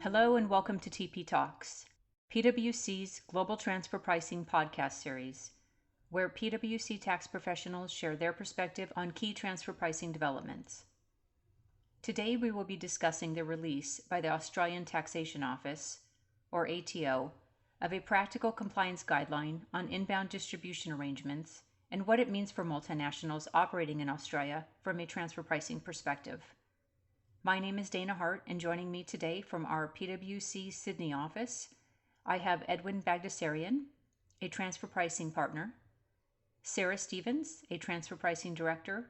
Hello and welcome to TP Talks, PwC's Global Transfer Pricing podcast series, where PwC tax professionals share their perspective on key transfer pricing developments. Today we will be discussing the release by the Australian Taxation Office, or ATO, of a practical compliance guideline on inbound distribution arrangements and what it means for multinationals operating in Australia from a transfer pricing perspective. My name is Dana Hart, and joining me today from our PwC Sydney office, I have Edwin Bagdasarian, a transfer pricing partner, Sarah Stevens, a transfer pricing director,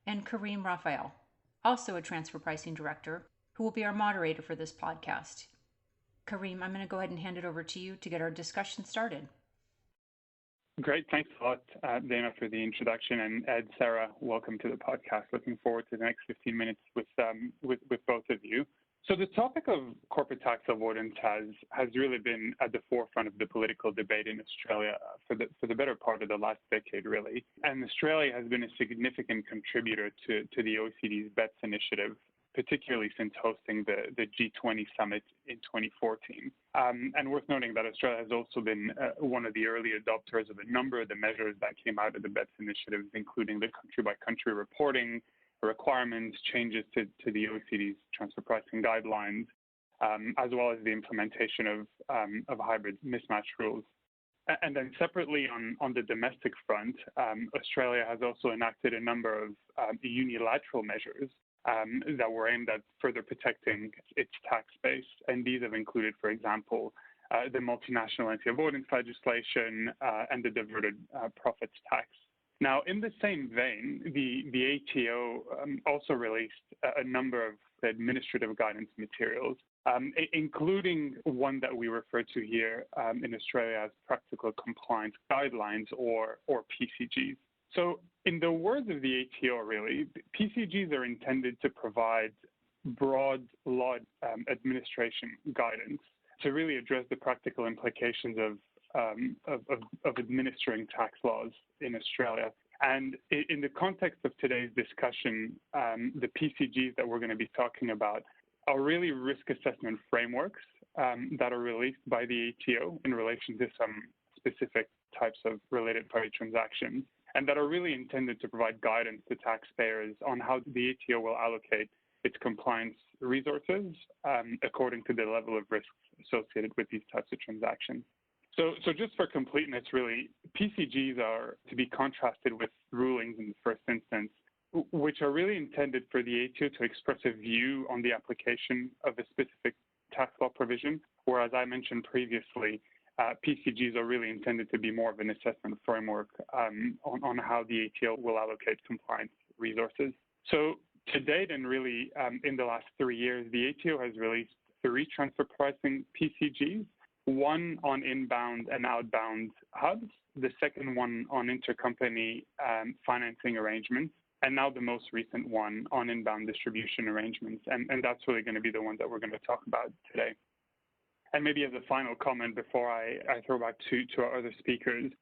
and Kareem Raphael, also a transfer pricing director, who will be our moderator for this podcast. Kareem, I'm going to go ahead and hand it over to you to get our discussion started. Great. Thanks a lot, Dana, for the introduction. And Ed, Sarah, welcome to the podcast. Looking forward to the next 15 minutes with both of you. So the topic of corporate tax avoidance has really been at the forefront of the political debate in Australia for the better part of the last decade, really. And Australia has been a significant contributor to the OECD's BEPS initiative, particularly since hosting the G20 summit in 2014. And worth noting that Australia has also been one of the early adopters of a number of the measures that came out of the BEPS initiatives, including the country-by-country reporting requirements, changes to the OECD's transfer pricing guidelines, as well as the implementation of hybrid mismatch rules. And then separately on the domestic front, Australia has also enacted a number of unilateral measures that were aimed at further protecting its tax base. And these have included, for example, the multinational anti-avoidance legislation and the diverted profits tax. Now, in the same vein, the ATO also released a number of administrative guidance materials, including one that we refer to here in Australia as practical compliance guidelines, or PCGs. So in the words of the ATO, really, PCGs are intended to provide broad law administration guidance to really address the practical implications of administering tax laws in Australia. And in the context of today's discussion, the PCGs that we're going to be talking about are really risk assessment frameworks that are released by the ATO in relation to some specific types of related party transactions, and that are really intended to provide guidance to taxpayers on how the ATO will allocate its compliance resources according to the level of risks associated with these types of transactions. So just for completeness, really, PCGs are to be contrasted with rulings in the first instance, which are really intended for the ATO to express a view on the application of a specific tax law provision, whereas I mentioned previously, PCGs are really intended to be more of an assessment framework on how the ATO will allocate compliance resources. So to date, and really in the last 3 years, the ATO has released 3 transfer pricing PCGs, one on inbound and outbound hubs, the second one on intercompany financing arrangements, and now the most recent one on inbound distribution arrangements. And that's really going to be the one that we're going to talk about today. And maybe as a final comment before I throw back to our other speakers,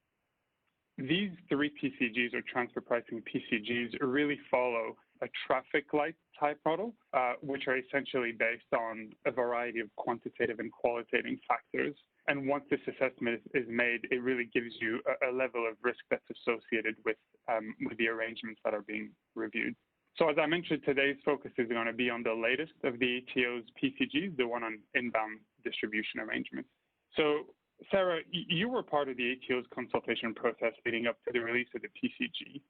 these 3 PCGs, or transfer pricing PCGs, really follow a traffic light type model, which are essentially based on a variety of quantitative and qualitative factors. And once this assessment is made, it really gives you a level of risk that's associated with the arrangements that are being reviewed. So as I mentioned, today's focus is going to be on the latest of the ATO's PCGs, the one on inbound distribution arrangements. So Sarah, you were part of the ATO's consultation process leading up to the release of the PCG,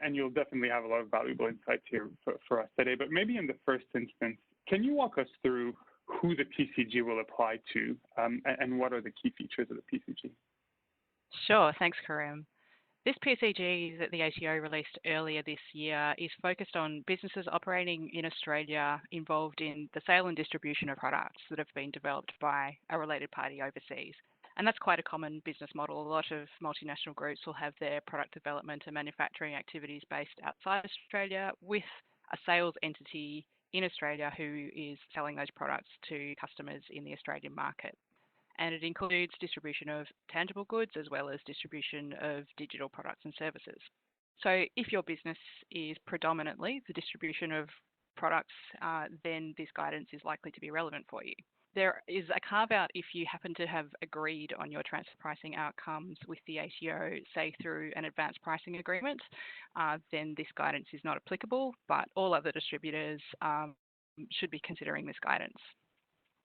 and you'll definitely have a lot of valuable insights here for us today. But maybe in the first instance, can you walk us through who the PCG will apply to and what are the key features of the PCG? Sure, thanks, Kareem. This PCG that the ATO released earlier this year is focused on businesses operating in Australia involved in the sale and distribution of products that have been developed by a related party overseas. And that's quite a common business model. A lot of multinational groups will have their product development and manufacturing activities based outside Australia with a sales entity in Australia who is selling those products to customers in the Australian market. And it includes distribution of tangible goods as well as distribution of digital products and services. So if your business is predominantly the distribution of products, then this guidance is likely to be relevant for you. There is a carve-out if you happen to have agreed on your transfer pricing outcomes with the ATO, say through an advanced pricing agreement, then this guidance is not applicable, but all other distributors should be considering this guidance.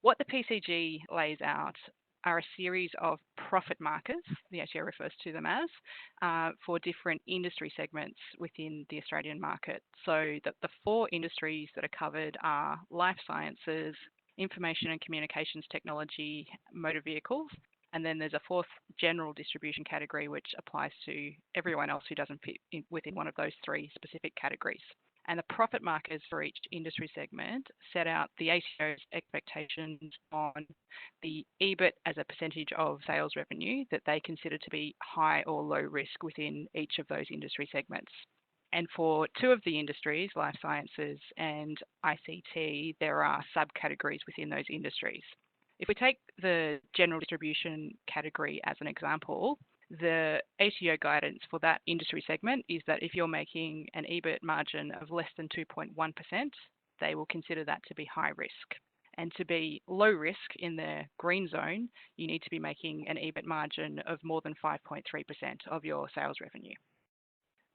What the PCG lays out are a series of profit markers, the ATO refers to them as, for different industry segments within the Australian market. So the 4 industries that are covered are life sciences, information and communications technology, motor vehicles, and then there's a 4th general distribution category which applies to everyone else who doesn't fit within one of those 3 specific categories. And the profit markers for each industry segment set out the ATO's expectations on the EBIT as a percentage of sales revenue that they consider to be high or low risk within each of those industry segments. And for 2 of the industries, life sciences and ICT, there are subcategories within those industries. If we take the general distribution category as an example, the ATO guidance for that industry segment is that if you're making an EBIT margin of less than 2.1%, they will consider that to be high risk. And to be low risk in the green zone, you need to be making an EBIT margin of more than 5.3% of your sales revenue.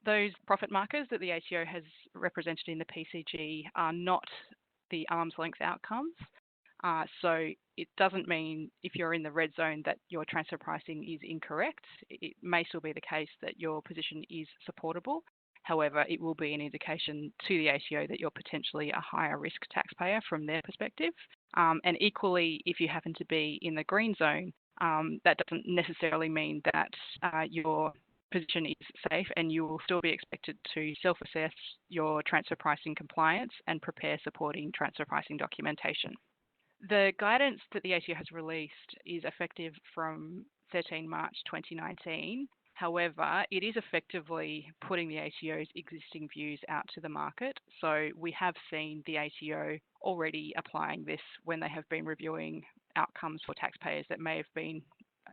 Those profit markers that the ATO has represented in the PCG are not the arm's length outcomes. So it doesn't mean if you're in the red zone that your transfer pricing is incorrect. It may still be the case that your position is supportable. However, it will be an indication to the ATO that you're potentially a higher risk taxpayer from their perspective. And equally, if you happen to be in the green zone, that doesn't necessarily mean that your position is safe, and you will still be expected to self-assess your transfer pricing compliance and prepare supporting transfer pricing documentation. The guidance that the ATO has released is effective from 13 March 2019. However, it is effectively putting the ATO's existing views out to the market. So we have seen the ATO already applying this when they have been reviewing outcomes for taxpayers that may have been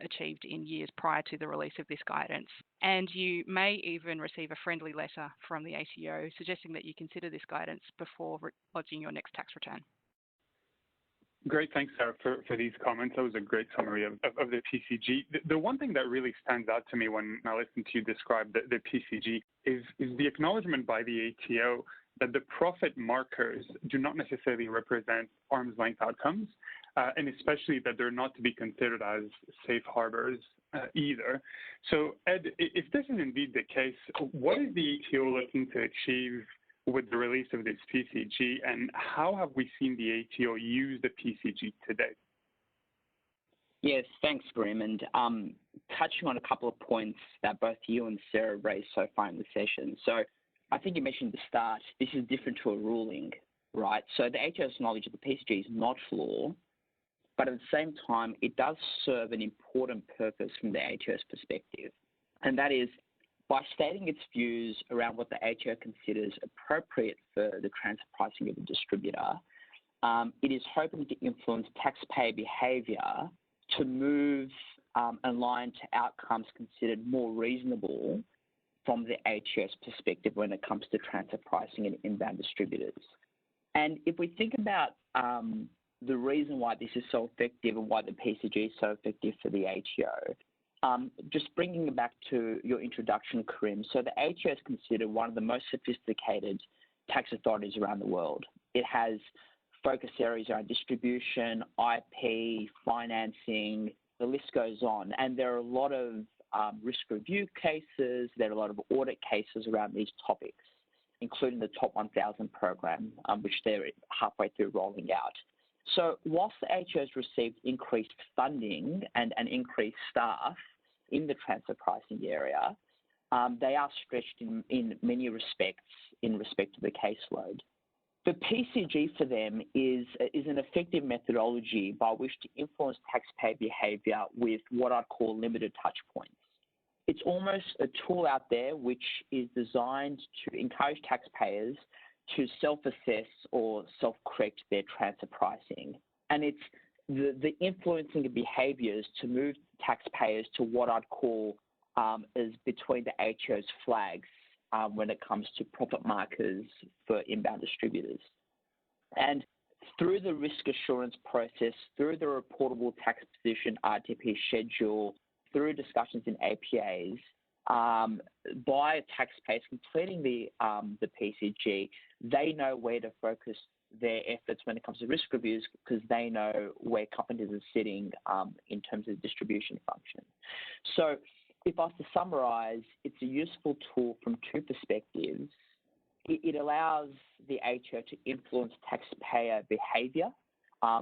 achieved in years prior to the release of this guidance. And you may even receive a friendly letter from the ATO suggesting that you consider this guidance before lodging your next tax return. Great, thanks, Sarah, for these comments. That was a great summary of the PCG. The one thing that really stands out to me when I listen to you describe the PCG is the acknowledgement by the ATO that the profit markers do not necessarily represent arm's length outcomes, and especially that they're not to be considered as safe harbors either. So, Ed, if this is indeed the case, what is the ATO looking to achieve with the release of this PCG, and how have we seen the ATO use the PCG today? Yes, thanks, Grim. And touching on a couple of points that both you and Sarah raised so far in the session. So I think you mentioned at the start, this is different to a ruling, right? So the ATO's knowledge of the PCG is not law, but at the same time, it does serve an important purpose from the ATO's perspective. And that is, by stating its views around what the ATO considers appropriate for the transfer pricing of a distributor, it is hoping to influence taxpayer behaviour to move and line to outcomes considered more reasonable from the ATO's perspective when it comes to transfer pricing and inbound distributors. And if we think about the reason why this is so effective and why the PCG is so effective for the ATO, just bringing it back to your introduction, Karim. So the ATO is considered one of the most sophisticated tax authorities around the world. It has focus areas around distribution, IP, financing, the list goes on. And there are a lot of risk review cases, there are a lot of audit cases around these topics, including the Top 1000 program, which they're halfway through rolling out. So whilst the ATO has received increased funding and increased staff in the transfer pricing area, they are stretched in many respects in respect to the caseload. The PCG for them is an effective methodology by which to influence taxpayer behaviour with what I'd call limited touch points. It's almost a tool out there which is designed to encourage taxpayers to self-assess or self-correct their transfer pricing. And it's the influencing of behaviours to move taxpayers to what I'd call as between the ATO's flags when it comes to profit markers for inbound distributors. And through the risk assurance process, through the reportable tax position RTP schedule, through discussions in APAs, by taxpayers completing the PCG, they know where to focus their efforts when it comes to risk reviews because they know where companies are sitting in terms of distribution function. So if I was to summarize, it's a useful tool from two perspectives. It allows the ATO to influence taxpayer behaviour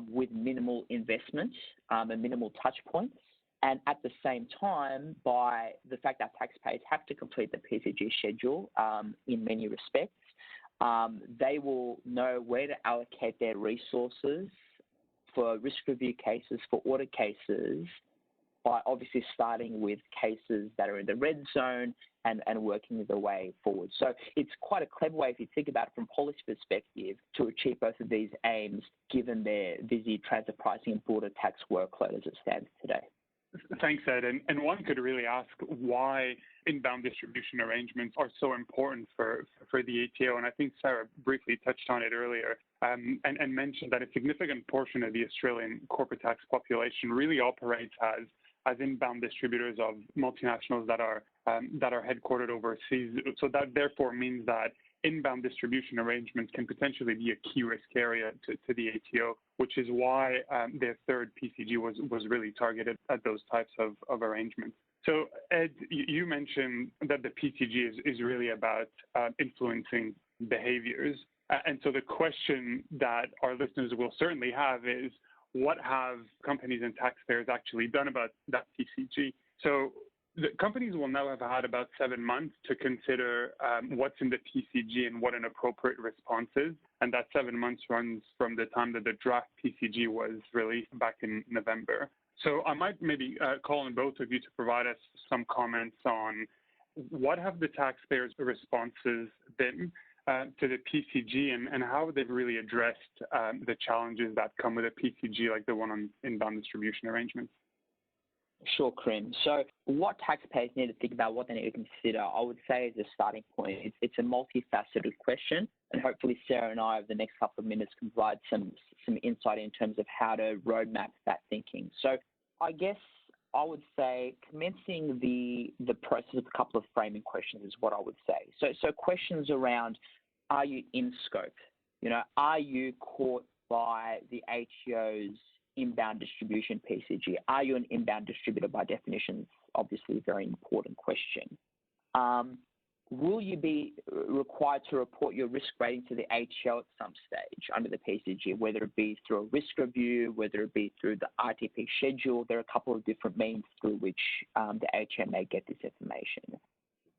with minimal investment and minimal touch points. And at the same time, by the fact that taxpayers have to complete the PCG schedule in many respects, they will know where to allocate their resources for risk review cases, for audit cases, by obviously starting with cases that are in the red zone and working their way forward. So it's quite a clever way, if you think about it from a policy perspective, to achieve both of these aims, given their busy transfer pricing and border tax workload as it stands today. Thanks, Ed. And one could really ask why inbound distribution arrangements are so important for the ATO. And I think Sarah briefly touched on it earlier and mentioned that a significant portion of the Australian corporate tax population really operates as inbound distributors of multinationals that are headquartered overseas. So that therefore means that inbound distribution arrangements can potentially be a key risk area to the ATO, which is why their third PCG was really targeted at those types of arrangements. So Ed, you mentioned that the PCG is really about influencing behaviors. And so the question that our listeners will certainly have is, what have companies and taxpayers actually done about that PCG? So the companies will now have had about 7 months to consider what's in the PCG and what an appropriate response is. And that 7 months runs from the time that the draft PCG was released back in November. So I might maybe call on both of you to provide us some comments on what have the taxpayers' responses been to the PCG and how they've really addressed the challenges that come with a PCG like the one on inbound distribution arrangements. Sure, Karim. So what taxpayers need to think about, what they need to consider, I would say as a starting point, it's a multifaceted question, and hopefully Sarah and I over the next couple of minutes can provide some insight in terms of how to roadmap that thinking. So I guess I would say commencing the process with a couple of framing questions is what I would say. So questions around, are you in scope? You know, are you caught by the ATO's inbound distribution PCG? Are you an inbound distributor by definition? Obviously a very important question. Will you be required to report your risk rating to the ATO at some stage under the PCG, whether it be through a risk review, whether it be through the RTP schedule? There are a couple of different means through which the ATO may get this information.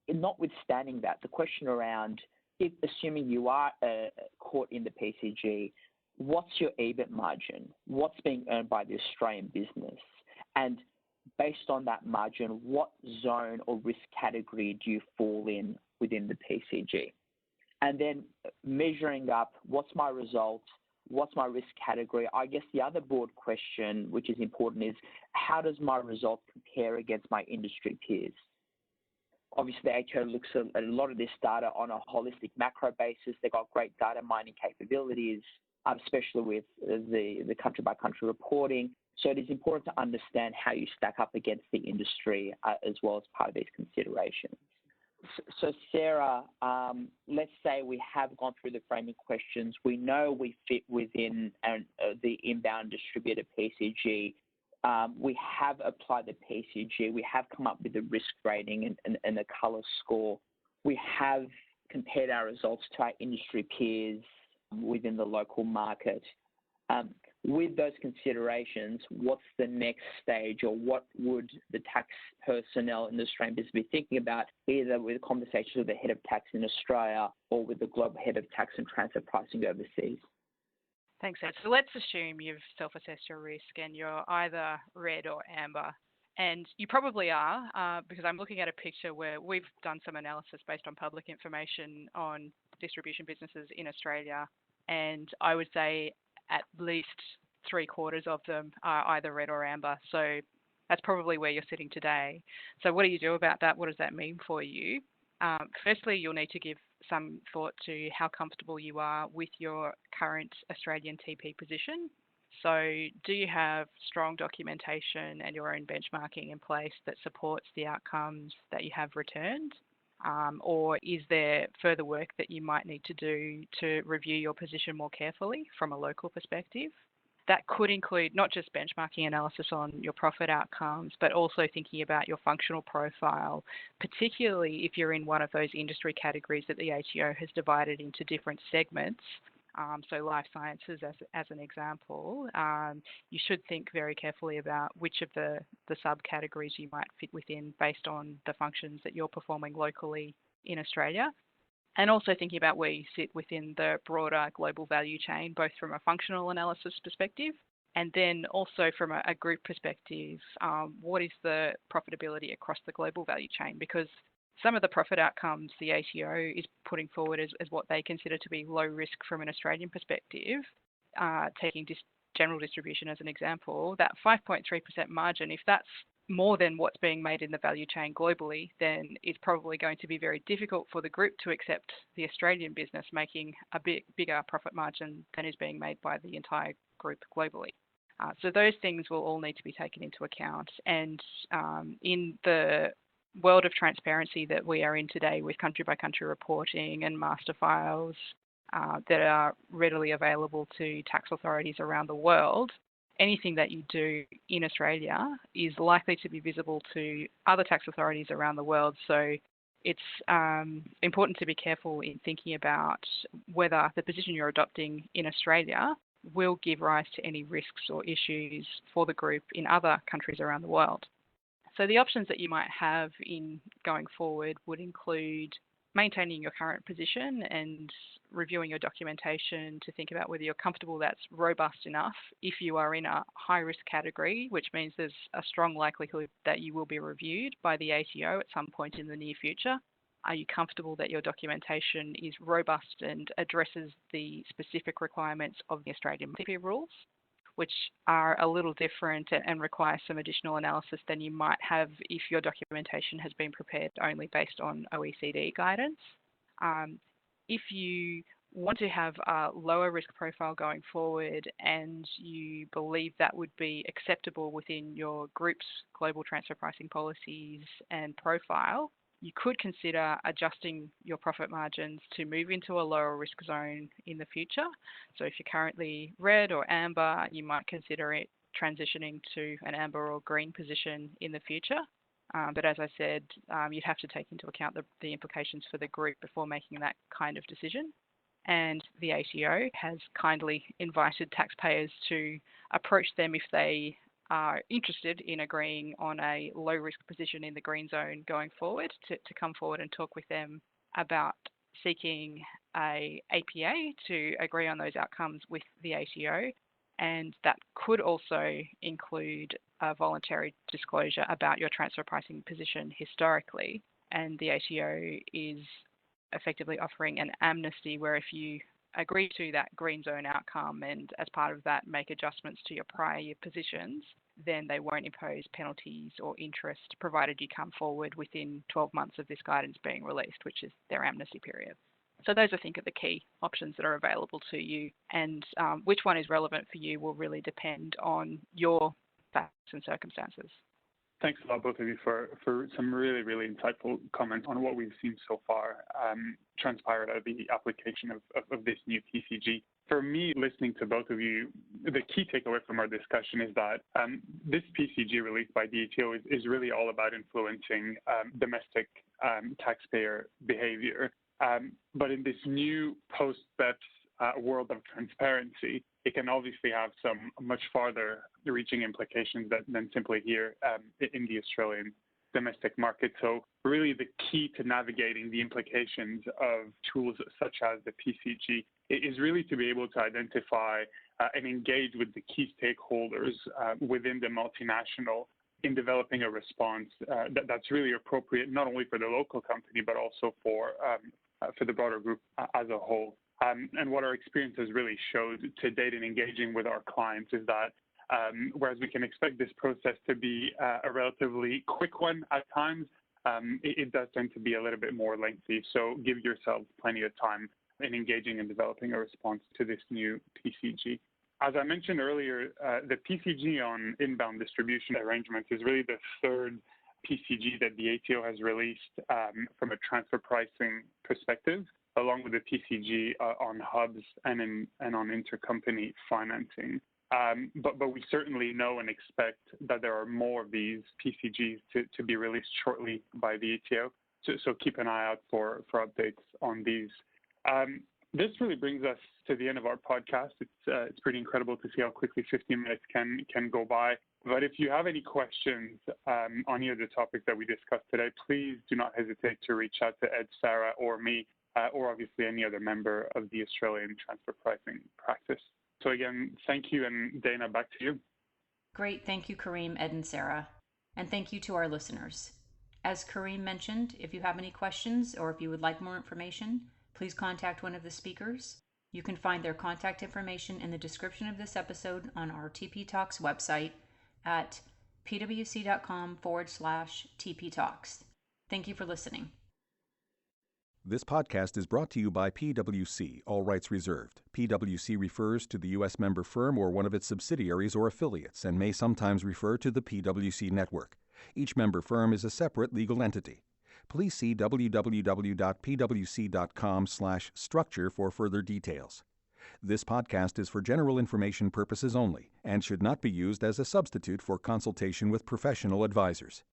Notwithstanding that, the question around, if assuming you are caught in the PCG, what's your EBIT margin? What's being earned by the Australian business? And based on that margin, what zone or risk category do you fall in within the PCG? And then measuring up, what's my result? What's my risk category? I guess the other broad question, which is important, is how does my result compare against my industry peers? Obviously, the ATO looks at a lot of this data on a holistic macro basis. They've got great data mining capabilities, especially with the country-by-country reporting. So it is important to understand how you stack up against the industry as well as part of these considerations. So Sarah, let's say we have gone through the framing questions. We know we fit within the inbound distributor PCG. We have applied the PCG. We have come up with the risk rating and the colour score. We have compared our results to our industry peers within the local market. With those considerations, what's the next stage, or what would the tax personnel in the Australian business be thinking about, either with conversations with the head of tax in Australia or with the global head of tax and transfer pricing overseas? Thanks, Ed. So let's assume you've self-assessed your risk and you're either red or amber. And you probably are, because I'm looking at a picture where we've done some analysis based on public information on distribution businesses in Australia. And I would say at least 3/4 of them are either red or amber. So that's probably where you're sitting today. So what do you do about that? What does that mean for you? Firstly, you'll need to give some thought to how comfortable you are with your current Australian TP position. So do you have strong documentation and your own benchmarking in place that supports the outcomes that you have returned? Or is there further work that you might need to do to review your position more carefully from a local perspective? That could include not just benchmarking analysis on your profit outcomes, but also thinking about your functional profile, particularly if you're in one of those industry categories that the ATO has divided into different segments. So life sciences as an example, you should think very carefully about which of the subcategories you might fit within based on the functions that you're performing locally in Australia. And also thinking about where you sit within the broader global value chain, both from a functional analysis perspective and then also from a group perspective, what is the profitability across the global value chain? Because some of the profit outcomes the ATO is putting forward as what they consider to be low risk from an Australian perspective, taking general distribution as an example, that 5.3% margin, if that's more than what's being made in the value chain globally, then it's probably going to be very difficult for the group to accept the Australian business making a bigger profit margin than is being made by the entire group globally. So those things will all need to be taken into account. And in the world of transparency that we are in today with country by country reporting and master files that are readily available to tax authorities around the world, anything that you do in Australia is likely to be visible to other tax authorities around the world. So it's important to be careful in thinking about whether the position you're adopting in Australia will give rise to any risks or issues for the group in other countries around the world. So the options that you might have in going forward would include maintaining your current position and reviewing your documentation to think about whether you're comfortable that's robust enough if you are in a high risk category, which means there's a strong likelihood that you will be reviewed by the ATO at some point in the near future. Are you comfortable that your documentation is robust and addresses the specific requirements of the Australian TP rules, which are a little different and require some additional analysis than you might have if your documentation has been prepared only based on OECD guidance. If you want to have a lower risk profile going forward and you believe that would be acceptable within your group's global transfer pricing policies and profile, you could consider adjusting your profit margins to move into a lower risk zone in the future. So if you're currently red or amber, you might consider it transitioning to an amber or green position in the future. But as I said, you'd have to take into account the implications for the group before making that kind of decision. And the ATO has kindly invited taxpayers to approach them if they are interested in agreeing on a low risk position in the green zone going forward, to come forward and talk with them about seeking a APA to agree on those outcomes with the ATO. And that could also include a voluntary disclosure about your transfer pricing position historically. And the ATO is effectively offering an amnesty where if you agree to that green zone outcome and as part of that make adjustments to your prior year positions, then they won't impose penalties or interest provided you come forward within 12 months of this guidance being released, which is their amnesty period. So those, I think, are the key options that are available to you, and which one is relevant for you will really depend on your facts and circumstances. Thanks a lot, both of you, for some really, really insightful comments on what we've seen so far transpired out of the application of this new PCG. For me, listening to both of you, the key takeaway from our discussion is that this PCG released by the ATO is really all about influencing domestic taxpayer behavior. But in this new post-BEPS world of transparency, it can obviously have some much farther reaching implications than simply here in the Australian domestic market. So really the key to navigating the implications of tools such as the PCG is really to be able to identify and engage with the key stakeholders within the multinational in developing a response that's really appropriate, not only for the local company, but also for the broader group as a whole. And what our experience has really showed to date in engaging with our clients is that whereas we can expect this process to be a relatively quick one at times, it does tend to be a little bit more lengthy. So give yourself plenty of time in engaging and developing a response to this new PCG. As I mentioned earlier, the PCG on inbound distribution arrangements is really the third PCG that the ATO has released from a transfer pricing perspective, along with the PCG on hubs and on intercompany financing. But we certainly know and expect that there are more of these PCGs to be released shortly by the ATO. So keep an eye out for updates on these. This really brings us to the end of our podcast. It's pretty incredible to see how quickly 15 minutes can go by. But if you have any questions on any of the topics that we discussed today, please do not hesitate to reach out to Ed, Sarah, or me, or obviously any other member of the Australian transfer pricing practice. So again, thank you, and Dana, back to you. Great. Thank you, Kareem, Ed, and Sarah. And thank you to our listeners. As Kareem mentioned, if you have any questions or if you would like more information, please contact one of the speakers. You can find their contact information in the description of this episode on our TP Talks website at pwc.com/TP Talks. Thank you for listening. This podcast is brought to you by PwC, all rights reserved. PwC refers to the U.S. member firm or one of its subsidiaries or affiliates and may sometimes refer to the PwC network. Each member firm is a separate legal entity. Please see www.pwc.com/structure for further details. This podcast is for general information purposes only and should not be used as a substitute for consultation with professional advisors.